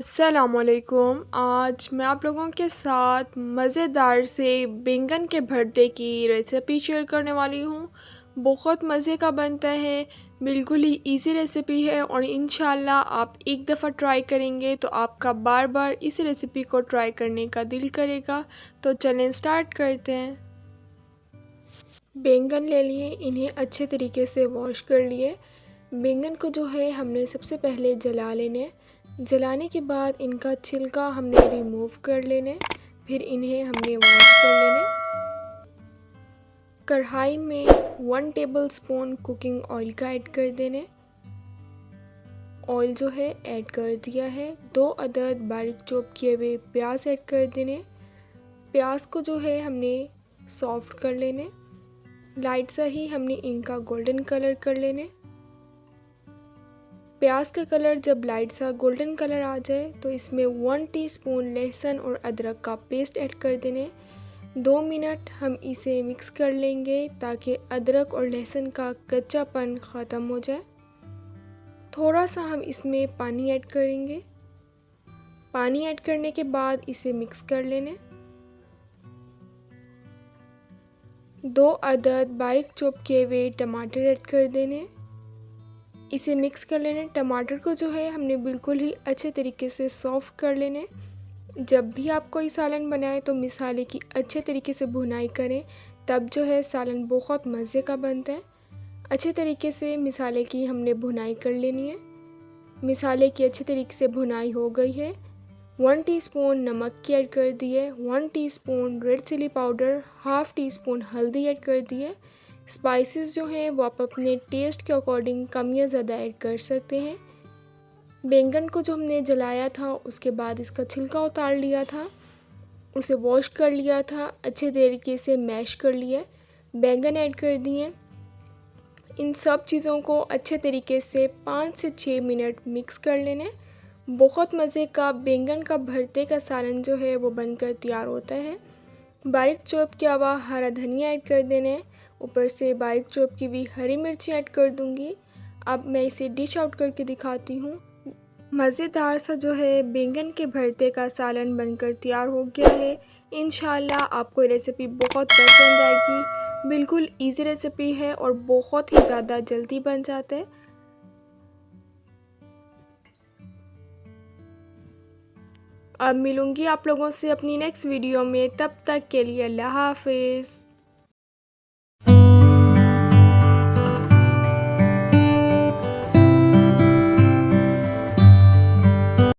अस्सलामुअलैकुम। आज मैं आप लोगों के साथ मज़ेदार से बैंगन के भरते की रेसिपी शेयर करने वाली हूँ। बहुत मज़े का बनता है, बिल्कुल ही इजी रेसिपी है और इंशाल्लाह आप एक दफ़ा ट्राई करेंगे तो आपका बार बार इस रेसिपी को ट्राई करने का दिल करेगा। तो चलें स्टार्ट करते हैं। बैंगन ले लिए, इन्हें अच्छे तरीके से वॉश कर लिए। बैंगन को जो है हमने सबसे पहले जला लेने। जलाने के बाद इनका छिलका हमने रिमूव कर लेने, फिर इन्हें हमने वॉश कर लेने। कढ़ाई में 1 टेबलस्पून कुकिंग ऑयल का ऐड कर देने। ऑयल जो है ऐड कर दिया है। 2 अदद बारीक चॉप किए हुए प्याज ऐड कर देने। प्याज को जो है हमने सॉफ्ट कर लेने। लाइट सा ही हमने इनका गोल्डन कलर कर लेने। प्याज का कलर जब लाइट सा गोल्डन कलर आ जाए तो इसमें 1 टीस्पून लहसुन और अदरक का पेस्ट ऐड कर देने। 2 मिनट हम इसे मिक्स कर लेंगे ताकि अदरक और लहसुन का कच्चापन ख़त्म हो जाए। थोड़ा सा हम इसमें पानी ऐड करेंगे। पानी ऐड करने के बाद इसे मिक्स कर लेने। 2 अदद बारीक चॉप किए हुए टमाटर ऐड कर देने। इसे मिक्स कर लेने। टमाटर को जो है हमने बिल्कुल ही अच्छे तरीके से सॉफ्ट कर लेने। जब भी आप कोई सालन बनाएं तो मसाले की अच्छे तरीके से भुनाई करें, तब जो है सालन बहुत मज़े का बनता है। अच्छे तरीके से मसाले की हमने भुनाई कर लेनी है। मसाले की अच्छे तरीके से भुनाई हो गई है। 1 टीस्पून नमक की ऐड कर दिए, 1 teaspoon red chilli powder, half teaspoon हल्दी ऐड कर दिए। स्पाइसेस जो हैं वो आप अपने टेस्ट के अकॉर्डिंग कम या ज़्यादा ऐड कर सकते हैं। बैंगन को जो हमने जलाया था उसके बाद इसका छिलका उतार लिया था, उसे वॉश कर लिया था, अच्छे तरीके से मैश कर लिया। बैंगन ऐड कर दिए। इन सब चीज़ों को अच्छे तरीके से 5 से 6 मिनट मिक्स कर लेने। बहुत मज़े का बैंगन का भरते का सालन जो है वो बनकर तैयार होता है। बारीक चॉप किया हुआ हरा धनिया ऐड कर देने। ऊपर से बारीक चॉप की हुई हरी मिर्ची ऐड कर दूंगी। अब मैं इसे डिश आउट करके दिखाती हूँ। मज़ेदार सा जो है बैंगन के भरते का सालन बनकर तैयार हो गया है। इंशाल्लाह आपको ये रेसिपी बहुत पसंद आएगी। बिल्कुल इजी रेसिपी है और बहुत ही ज़्यादा जल्दी बन जाता है। अब मिलूँगी आप लोगों से अपनी नेक्स्ट वीडियो में, तब तक के लिए अल्लाह हाफ़िज़।